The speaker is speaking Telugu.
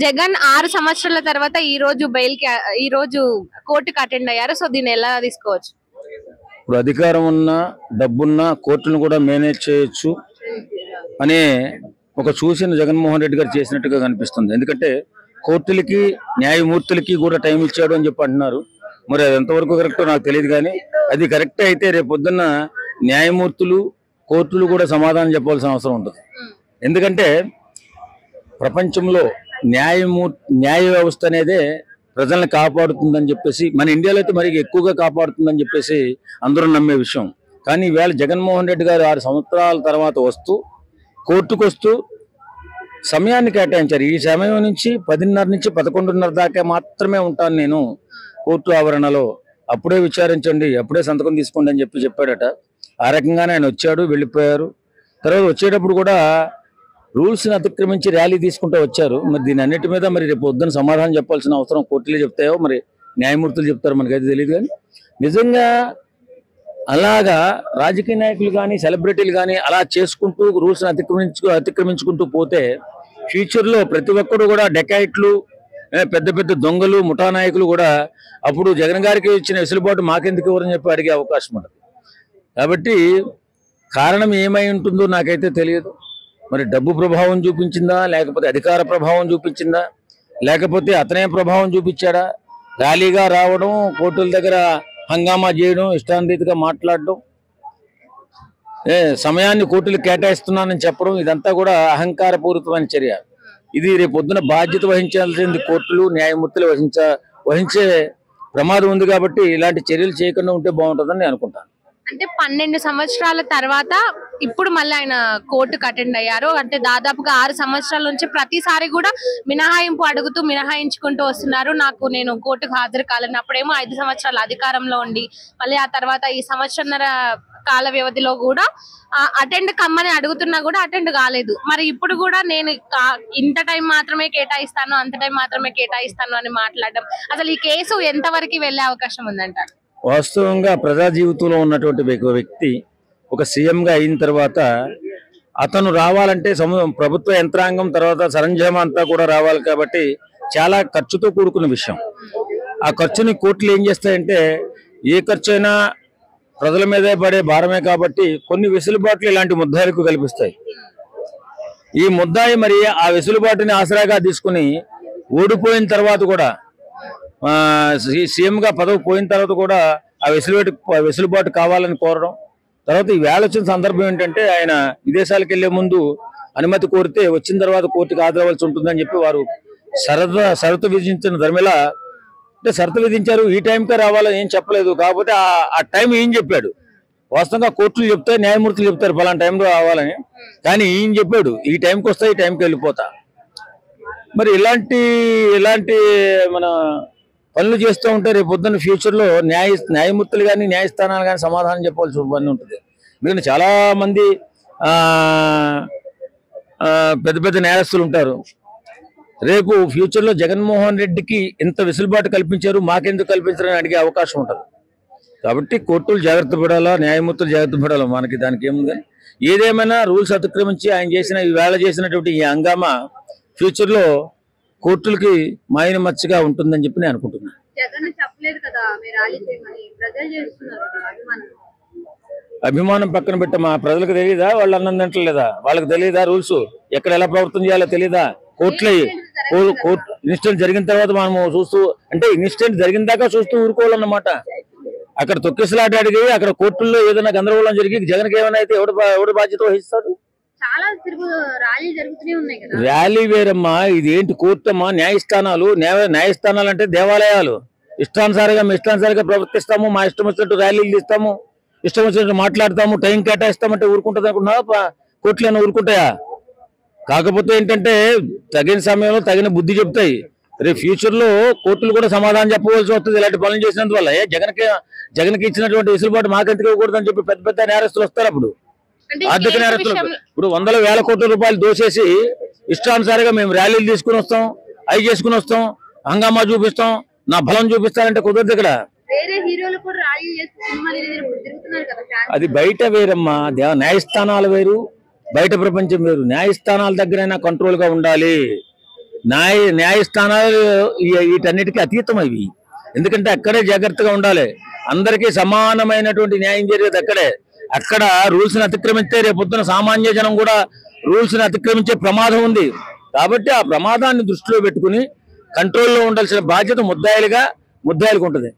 జగన్ 6 సంవత్సరాల తర్వాత ఈ రోజు కోర్టుకి అటెండ్ అయ్యారు. సో దీన్ని ఎలా తీసుకోవచ్చు? ఇప్పుడు అధికారం ఉన్న డబ్బున్న కోర్టును కూడా మేనేజ్ చేయొచ్చు అనే ఒక సూచన జగన్మోహన్ రెడ్డి గారు చేసినట్టుగా కనిపిస్తుంది. ఎందుకంటే కోర్టులకి న్యాయమూర్తులకి కూడా టైం ఇచ్చాడు అని చెప్పి అంటున్నారు. మరి అది ఎంతవరకు కరెక్టో నాకు తెలియదు, కానీ అది కరెక్ట్ అయితే రేపు పొద్దున్న న్యాయమూర్తులు కోర్టులు కూడా సమాధానం చెప్పాల్సిన అవసరం ఉంటుంది. ఎందుకంటే ప్రపంచంలో న్యాయ వ్యవస్థ అనేదే ప్రజల్ని కాపాడుతుందని చెప్పేసి, మన ఇండియాలో అయితే మరి ఎక్కువగా కాపాడుతుందని చెప్పేసి అందరూ నమ్మే విషయం. కానీ ఈవేళ జగన్మోహన్ రెడ్డి గారు 6 సంవత్సరాల తర్వాత కోర్టుకు వస్తూ సమయాన్ని కేటాయించారు. ఈ సమయం నుంచి 10:30 నుంచి 11:30 దాకా మాత్రమే ఉంటాను నేను కోర్టు ఆవరణలో, అప్పుడే విచారించండి, అప్పుడే సంతకం తీసుకోండి అని చెప్పాడట. ఆ రకంగానే ఆయన వచ్చాడు, వెళ్ళిపోయారు. తర్వాత వచ్చేటప్పుడు కూడా రూల్స్ని అతిక్రమించి ర్యాలీ తీసుకుంటూ వచ్చారు. మరి దీని అన్నిటి మీద మరి రేపు పొద్దున సమాధానం చెప్పాల్సిన అవసరం కోర్టులే చెప్తాయో మరి న్యాయమూర్తులు చెప్తారో మనకైతే తెలియదు. కానీ నిజంగా అలాగా రాజకీయ నాయకులు కానీ సెలబ్రిటీలు కానీ అలా చేసుకుంటూ రూల్స్ని అతిక్రమించుకుంటూ పోతే ఫ్యూచర్లో ప్రతి ఒక్కరు కూడా డెకాయిట్లు, పెద్ద పెద్ద దొంగలు, ముఠా నాయకులు కూడా అప్పుడు జగన్ గారికి ఇచ్చిన వెసులుబాటు మాకెందుకు ఇవ్వరని చెప్పి అడిగే అవకాశం ఉంటుంది. కాబట్టి కారణం ఏమై ఉంటుందో నాకైతే తెలియదు. మరి డబ్బు ప్రభావం చూపించిందా, లేకపోతే అధికార ప్రభావం చూపించిందా, లేకపోతే అతనే ప్రభావం చూపించాడా? ర్యాలీగా రావడం, కోర్టుల దగ్గర హంగామా చేయడం, ఇష్టానురీతిగా మాట్లాడడం, సమయాన్ని కోర్టులు కేటాయిస్తున్నానని చెప్పడం, ఇదంతా కూడా అహంకారపూరితమైన చర్య. ఇది రేపు పొద్దున బాధ్యత వహించాల్సింది కోర్టులు, న్యాయమూర్తులు వహించే ప్రమాదం ఉంది. కాబట్టి ఇలాంటి చర్యలు చేయకుండా ఉంటే బాగుంటుందని నేను అనుకుంటాను. అంటే 12 సంవత్సరాల తర్వాత ఇప్పుడు మళ్ళీ ఆయన కోర్టుకు అటెండ్ అయ్యారు. అంటే దాదాపుగా 6 సంవత్సరాల నుంచి ప్రతిసారి కూడా మినహాయించుకుంటూ వస్తున్నారు. నేను కోర్టుకు హాజరు కాలని. అప్పుడేమో 5 సంవత్సరాల అధికారంలో ఉండి మళ్ళీ ఆ తర్వాత ఈ సంవత్సరన్నర కాల వ్యవధిలో కూడా అటెండ్ కమ్మని అడుగుతున్నా కూడా అటెండ్ కాలేదు. మరి ఇప్పుడు కూడా నేను ఇంత టైం మాత్రమే కేటాయిస్తాను, అంత టైం మాత్రమే కేటాయిస్తాను అని మాట్లాడడం, అసలు ఈ కేసు ఎంత వరకు వెళ్లే అవకాశం ఉందంటారు? వాస్తవంగా ప్రజా జీవితంలో ఉన్నటువంటి వ్యక్తి ఒక సీఎంగా అయిన తర్వాత అతను రావాలంటే ప్రభుత్వ యంత్రాంగం తర్వాత సరంజామా అంతా కూడా రావాలి. కాబట్టి చాలా ఖర్చుతో కూడుకున్న విషయం. ఆ ఖర్చుని కోర్టులు ఏం చేస్తాయంటే, ఏ ఖర్చు అయినా ప్రజల మీదే పడే భారమే కాబట్టి కొన్ని వెసులుబాట్లు ఇలాంటి ముద్దాయిలకు కల్పిస్తాయి. ఈ ముద్దాయి మరి ఆ వెసులుబాటుని ఆసరాగా తీసుకుని ఓడిపోయిన తర్వాత కూడా సీఎంగా పదవి పోయిన తర్వాత కూడా ఆ వెసులుబాటు కావాలని కోరడం. తర్వాత ఈ వేళ వచ్చిన సందర్భం ఏంటంటే, ఆయన విదేశాలకు వెళ్లే ముందు అనుమతి కోరితే వచ్చిన తర్వాత కోర్టుకు హాజరవలసి ఉంటుందని చెప్పి వారు షరతు విధించిన ధర్మిలా అంటే షరతు విధించారు. ఈ టైంకే రావాలని ఏం చెప్పలేదు. కాకపోతే ఆ టైం ఏం చెప్పాడు. వాస్తవంగా కోర్టులు చెప్తారు, న్యాయమూర్తులు చెప్తారు పలానా టైంలో రావాలని. కానీ ఈయన చెప్పాడు ఈ టైంకి వస్తా, ఈ టైంకి వెళ్ళిపోతా. మరి ఇలాంటి మన పనులు చేస్తూ ఉంటే రేపు పొద్దున్న ఫ్యూచర్లో న్యాయమూర్తులు కానీ న్యాయస్థానాలు కానీ సమాధానం చెప్పాల్సి పని ఉంటుంది. ఎందుకంటే చాలా మంది పెద్ద పెద్ద నేరస్తులు ఉంటారు. రేపు ఫ్యూచర్లో జగన్మోహన్ రెడ్డికి ఎంత వెసులుబాటు కల్పించారు, మాకెందుకు కల్పించారని అడిగే అవకాశం ఉంటుంది. కాబట్టి కోర్టులు జాగ్రత్త పడాలా, న్యాయమూర్తులు జాగ్రత్త పడాలా, మనకి దానికి ఏముంది. ఏదేమైనా రూల్స్ అతిక్రమించి ఆయన ఈవేళ చేసినటువంటి ఈ హంగామా ఫ్యూచర్లో కోర్టులకి మాయన మచ్చగా ఉంటుందని చెప్పి నేను అనుకుంటున్నాను. అభిమానం పక్కన పెట్ట మా ప్రజలకు తెలియదా? వాళ్ళు అన్నం తింటలేదా? వాళ్ళకి తెలియదా రూల్స్ ఎక్కడ ఎలా ప్రవర్తన చేయాలో తెలియదా? కోర్టు ఇన్సిడెంట్ జరిగిన తర్వాత మనము చూస్తూ, అంటే ఇన్సిడెంట్ జరిగిన దాకా చూస్తూ ఊరుకోవాలన్నమాట. అక్కడ తొక్కిసలాట అడిగి అక్కడ కోర్టుల్లో ఏదైనా గందరగోళం జరిగి జగన్కి ఏమైనా అయితే ఎవడు బాధ్యత వహిస్తాడు? ర్యాలీ వేరమ్మా, ఇది ఏంటి కోర్టు అమ్మా? న్యాయస్థానాలు అంటే దేవాలయాలు. ఇష్టానుసారంగా ప్రవర్తిస్తాము, మా ఇష్టం వచ్చినట్టు ర్యాలీలు తీస్తాము, ఇష్టం వచ్చినట్టు మాట్లాడతాము, టైం కేటాయిస్తామంటే ఊరుకుంటుంది అనుకున్నా? కోర్టులు ఏమైనా ఊరుకుంటాయా? కాకపోతే ఏంటంటే తగిన సమయంలో తగిన బుద్ధి చెప్తాయి. రేపు ఫ్యూచర్లో కోర్టులు కూడా సమాధానం చెప్పవలసి వస్తుంది ఇలాంటి పనులు చేసినందువల్ల. జగన్కి ఇచ్చినటువంటి వెసులుబాటు మాకెందుకు ఇవ్వకూడదు అని చెప్పి పెద్ద పెద్ద నేరస్తులు వస్తారు. అప్పుడు ఆర్థిక నేరస్తులు ఇప్పుడు 100,000 కోట్ల రూపాయలు దోచేసి ఇష్టానుసారంగా మేము ర్యాలీలు తీసుకుని వస్తాం, అవి చేసుకుని వస్తాం, హంగామా చూపిస్తాం, నా బలం చూపిస్తానంటే కుదరదు. ఇక్కడ అది బయట వేరమ్మా, న్యాయస్థానాలు వేరు, బయట ప్రపంచం వేరు. న్యాయస్థానాల దగ్గరైనా కంట్రోల్ గా ఉండాలి. న్యాయస్థానాలు వీటన్నిటికీ అతీతం ఇవి. ఎందుకంటే అక్కడే జాగ్రత్తగా ఉండాలి. అందరికీ సమానమైనటువంటి న్యాయం జరిగేది అక్కడే. అక్కడ రూల్స్ ని అతిక్రమిస్తే రేపొద్దున సామాన్య జనం కూడా రూల్స్ ని అతిక్రమించే ప్రమాదం ఉంది. కాబట్టి ఆ ప్రమాదాన్ని దృష్టిలో పెట్టుకుని కంట్రోల్లో ఉండాల్సిన బాధ్యత ముద్దాయిలకు ఉంటుంది.